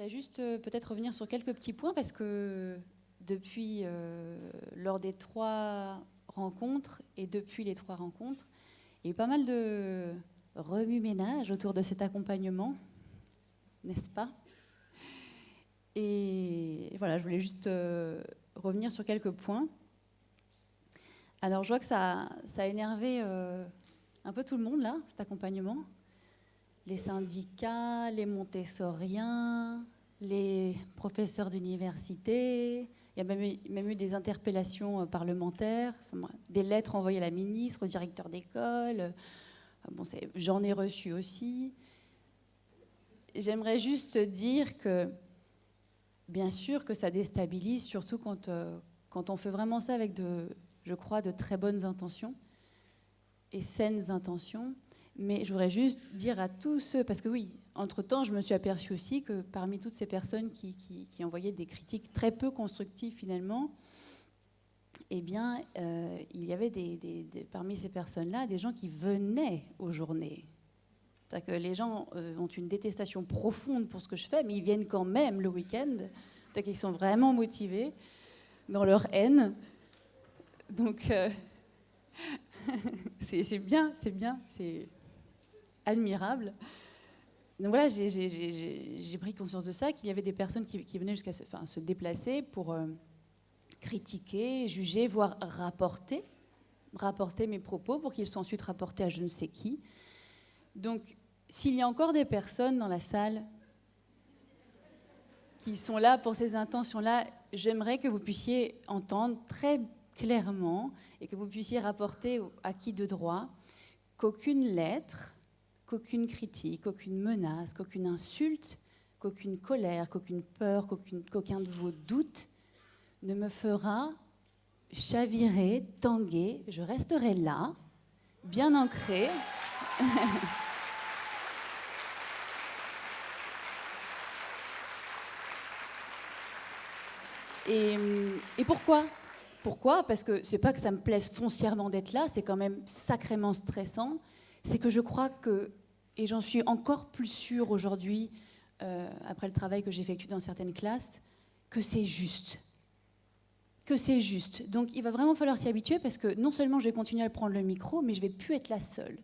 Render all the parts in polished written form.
voudrais juste peut-être revenir sur quelques petits points parce que depuis, lors des 3 rencontres et depuis les 3 rencontres, il y a eu pas mal de remue-ménage autour de cet accompagnement, n'est-ce pas? Et voilà, je voulais juste revenir sur quelques points. Alors, je vois que ça a énervé un peu tout le monde, là, cet accompagnement. Les syndicats, les montessoriens, les professeurs d'université. Il y a même eu des interpellations parlementaires, des lettres envoyées à la ministre, au directeur d'école. Bon, j'en ai reçu aussi. J'aimerais juste dire que, bien sûr, que ça déstabilise, surtout quand on fait vraiment ça avec, je crois, de très bonnes intentions et saines intentions. Mais je voudrais juste dire à tous ceux, parce que oui, entre-temps, je me suis aperçue aussi que parmi toutes ces personnes qui envoyaient des critiques très peu constructives finalement, eh bien, il y avait parmi ces personnes-là des gens qui venaient aux journées. C'est-à-dire que les gens ont une détestation profonde pour ce que je fais, mais ils viennent quand même le week-end. C'est-à-dire qu'ils sont vraiment motivés dans leur haine. Donc, c'est bien, c'est admirable. Donc voilà, j'ai pris conscience de ça, qu'il y avait des personnes qui venaient jusqu'à se déplacer pour critiquer, juger, voire rapporter mes propos pour qu'ils soient ensuite rapportés à je ne sais qui. Donc, s'il y a encore des personnes dans la salle qui sont là pour ces intentions-là, j'aimerais que vous puissiez entendre très clairement et que vous puissiez rapporter à qui de droit qu'aucune lettre, qu'aucune critique, qu'aucune menace, qu'aucune insulte, qu'aucune colère, qu'aucune peur, qu'aucun de vos doutes ne me fera chavirer, tanguer. Je resterai là, bien ancrée. Et pourquoi ? Pourquoi ? Parce que c'est pas que ça me plaise foncièrement d'être là, c'est quand même sacrément stressant. C'est que je crois que, et j'en suis encore plus sûre aujourd'hui, après le travail que j'effectue dans certaines classes, que c'est juste. Que c'est juste. Donc il va vraiment falloir s'y habituer parce que non seulement je vais continuer à prendre le micro, mais je vais plus être la seule.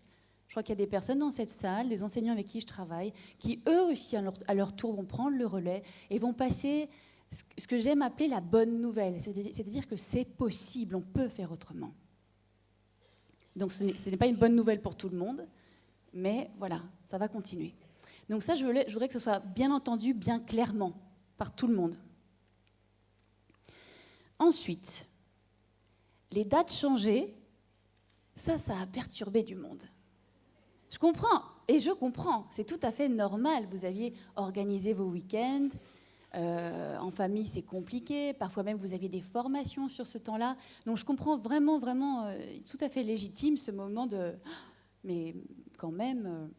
Je crois qu'il y a des personnes dans cette salle, des enseignants avec qui je travaille, qui eux aussi à leur tour vont prendre le relais et vont passer ce que j'aime appeler la bonne nouvelle. C'est-à-dire que c'est possible, on peut faire autrement. Donc ce n'est pas une bonne nouvelle pour tout le monde, mais voilà, ça va continuer. Donc ça, je voudrais que ce soit bien entendu, bien clairement, par tout le monde. Ensuite, les dates changées, ça a perturbé du monde. Je comprends, c'est tout à fait normal. Vous aviez organisé vos week-ends, en famille c'est compliqué, parfois même vous aviez des formations sur ce temps-là. Donc je comprends vraiment, tout à fait légitime ce moment de... Mais quand même,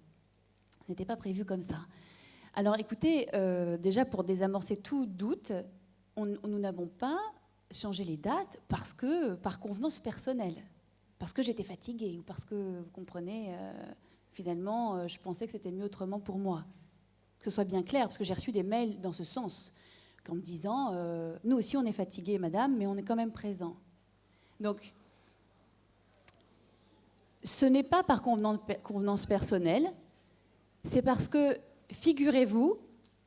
ce n'était pas prévu comme ça. Alors écoutez, déjà pour désamorcer tout doute, nous n'avons pas changé les dates par convenance personnelle, parce que j'étais fatiguée ou parce que, vous comprenez, finalement, je pensais que c'était mieux autrement pour moi. Que ce soit bien clair, parce que j'ai reçu des mails dans ce sens, en me disant nous aussi on est fatigués, madame, mais on est quand même présents. Donc, ce n'est pas par convenance personnelle, c'est parce que, figurez-vous,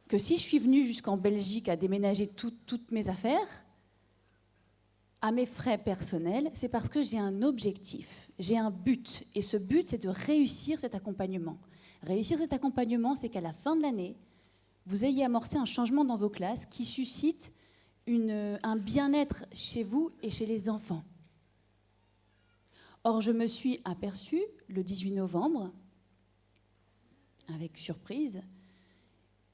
que si je suis venue jusqu'en Belgique à déménager toutes mes affaires, à mes frais personnels, c'est parce que j'ai un objectif, j'ai un but, et ce but, c'est de réussir cet accompagnement. Réussir cet accompagnement, c'est qu'à la fin de l'année, vous ayez amorcé un changement dans vos classes qui suscite un bien-être chez vous et chez les enfants. Or, je me suis aperçue, le 18 novembre, avec surprise,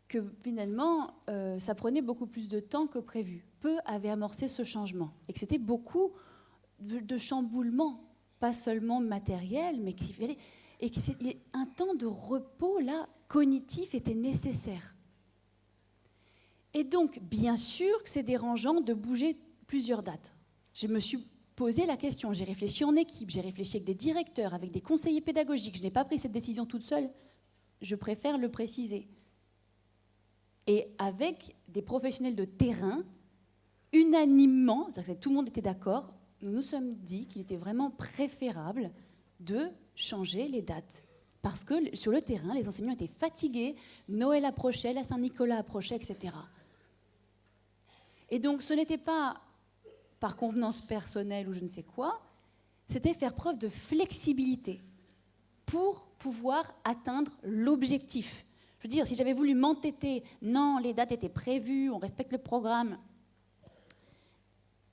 que finalement, ça prenait beaucoup plus de temps que prévu. Peu avaient amorcé ce changement. Et que c'était beaucoup de chamboulements, pas seulement matériel, mais un temps de repos, là, cognitif, était nécessaire. Et donc, bien sûr que c'est dérangeant de bouger plusieurs dates. Je me suis posé la question, j'ai réfléchi en équipe, j'ai réfléchi avec des directeurs, avec des conseillers pédagogiques. Je n'ai pas pris cette décision toute seule, je préfère le préciser. Et avec des professionnels de terrain, unanimement, c'est-à-dire que tout le monde était d'accord, nous nous sommes dit qu'il était vraiment préférable de changer les dates. Parce que sur le terrain, les enseignants étaient fatigués, Noël approchait, la Saint-Nicolas approchait, etc. Et donc ce n'était pas par convenance personnelle ou je ne sais quoi, c'était faire preuve de flexibilité pour pouvoir atteindre l'objectif. Je veux dire, si j'avais voulu m'entêter, non, les dates étaient prévues, on respecte le programme,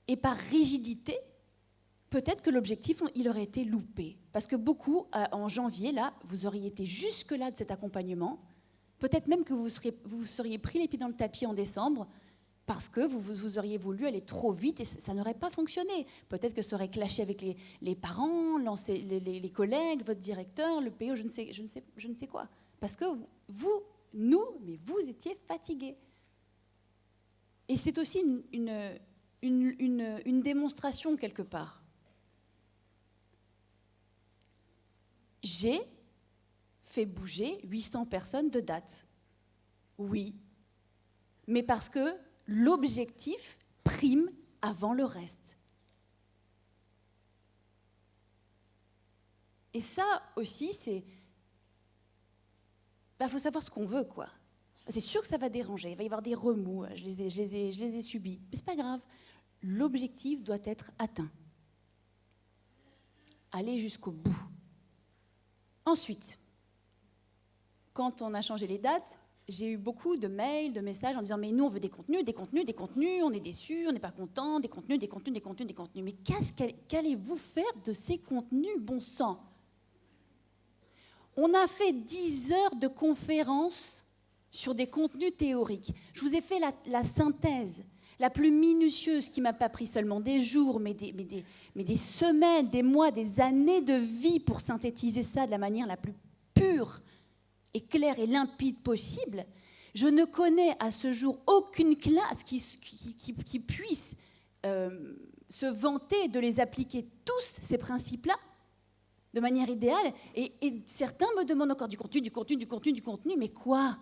et par rigidité, peut-être que l'objectif, il aurait été loupé. Parce que beaucoup, en janvier, là, vous auriez été jusque-là de cet accompagnement. Peut-être même que vous seriez pris les pieds dans le tapis en décembre parce que vous auriez voulu aller trop vite et ça n'aurait pas fonctionné. Peut-être que ça aurait clashé avec les parents, les collègues, votre directeur, le PO, je ne sais quoi. Parce que vous étiez fatigués. Et c'est aussi une démonstration quelque part. J'ai fait bouger 800 personnes de date. Oui. Mais parce que l'objectif prime avant le reste. Et ça aussi, c'est... faut savoir ce qu'on veut, quoi. C'est sûr que ça va déranger, il va y avoir des remous, je les ai subis. Mais c'est pas grave. L'objectif doit être atteint. Aller jusqu'au bout. Ensuite, quand on a changé les dates, j'ai eu beaucoup de mails, de messages en disant « Mais nous, on veut des contenus, on est déçus, on n'est pas contents, des contenus. » Mais qu'allez-vous faire de ces contenus, bon sang ? On a fait 10 heures de conférences sur des contenus théoriques. Je vous ai fait la synthèse la plus minutieuse qui ne m'a pas pris seulement des jours, mais des semaines, des mois, des années de vie pour synthétiser ça de la manière la plus pure et claire et limpide possible. Je ne connais à ce jour aucune classe qui puisse se vanter de les appliquer tous, ces principes-là, de manière idéale. Et certains me demandent encore du contenu, mais quoi ?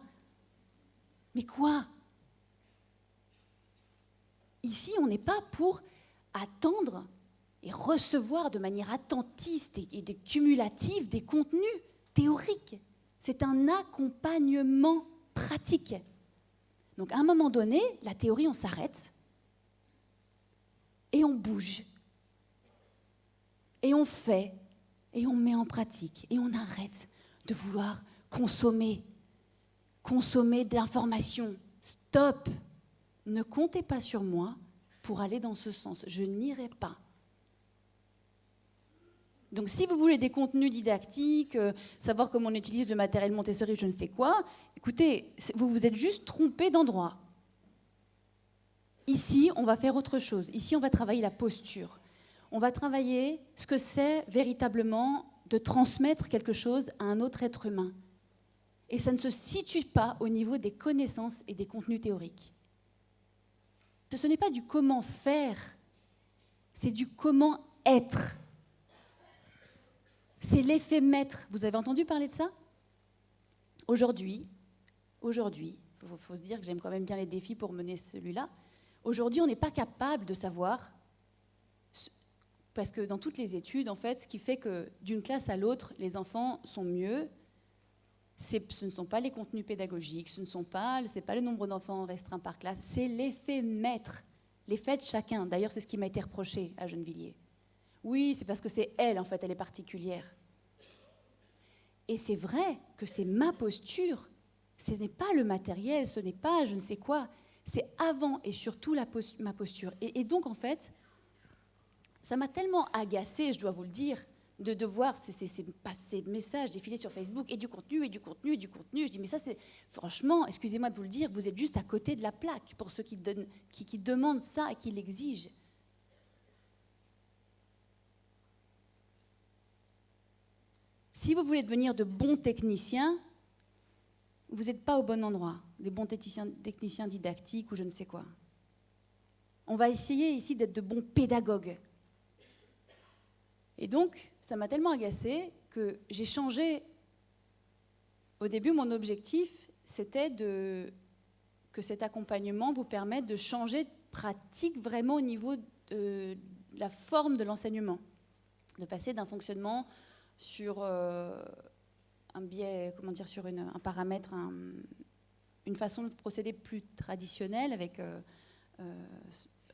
Mais quoi ? Ici, on n'est pas pour attendre et recevoir de manière attentiste et cumulative des contenus théoriques. C'est un accompagnement pratique. Donc, à un moment donné, la théorie, on s'arrête et on bouge. Et on fait, et on met en pratique, et on arrête de vouloir consommer de l'information. Stop! Ne comptez pas sur moi pour aller dans ce sens. Je n'irai pas. Donc, si vous voulez des contenus didactiques, savoir comment on utilise le matériel Montessori, je ne sais quoi, écoutez, vous vous êtes juste trompé d'endroit. Ici, on va faire autre chose. Ici, on va travailler la posture. On va travailler ce que c'est véritablement de transmettre quelque chose à un autre être humain. Et ça ne se situe pas au niveau des connaissances et des contenus théoriques. Ce n'est pas du comment faire, c'est du comment être. C'est l'effet maître. Vous avez entendu parler de ça ? Aujourd'hui, il faut se dire que j'aime quand même bien les défis pour mener celui-là. Aujourd'hui, on n'est pas capable de savoir, parce que dans toutes les études, en fait, ce qui fait que d'une classe à l'autre, les enfants sont mieux, ce ne sont pas les contenus pédagogiques, ce n'est pas le nombre d'enfants restreints par classe, c'est l'effet maître, l'effet de chacun. D'ailleurs, c'est ce qui m'a été reproché à Gennevilliers. Oui, c'est parce que c'est elle, en fait, elle est particulière. Et c'est vrai que c'est ma posture, ce n'est pas le matériel, ce n'est pas je ne sais quoi, c'est avant et surtout ma posture. Et donc, en fait, ça m'a tellement agacée, je dois vous le dire, de voir ces messages défiler sur Facebook, et du contenu. Je dis, mais ça, c'est franchement, excusez-moi de vous le dire, vous êtes juste à côté de la plaque pour ceux qui demandent ça et qui l'exigent. Si vous voulez devenir de bons techniciens, vous n'êtes pas au bon endroit, des bons techniciens didactiques ou je ne sais quoi. On va essayer ici d'être de bons pédagogues. Et donc, ça m'a tellement agacée que j'ai changé. Au début, mon objectif, c'était de que cet accompagnement vous permette de changer de pratique vraiment au niveau de la forme de l'enseignement, de passer d'un fonctionnement sur un biais, sur un paramètre, une façon de procéder plus traditionnelle avec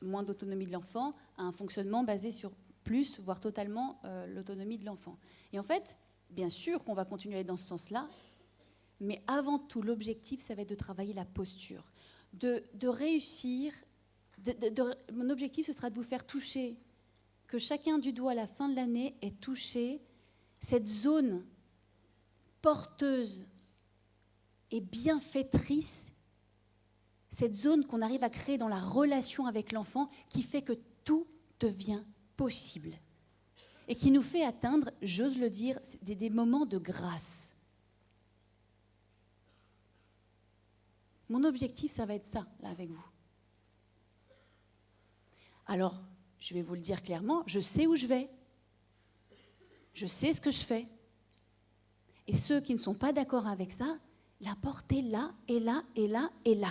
moins d'autonomie de l'enfant, à un fonctionnement basé sur plus, voire totalement l'autonomie de l'enfant. Et en fait, bien sûr qu'on va continuer à aller dans ce sens-là, mais avant tout, l'objectif, ça va être de travailler la posture, de réussir. Mon objectif, ce sera de vous faire toucher, que chacun du doigt à la fin de l'année ait touché cette zone porteuse et bienfaitrice, cette zone qu'on arrive à créer dans la relation avec l'enfant qui fait que tout devient possible et qui nous fait atteindre, j'ose le dire, des moments de grâce. Mon objectif, ça va être ça, là, avec vous. Alors, je vais vous le dire clairement, je sais où je vais. Je sais ce que je fais. Et ceux qui ne sont pas d'accord avec ça, la porte est là, et là, et là, et là.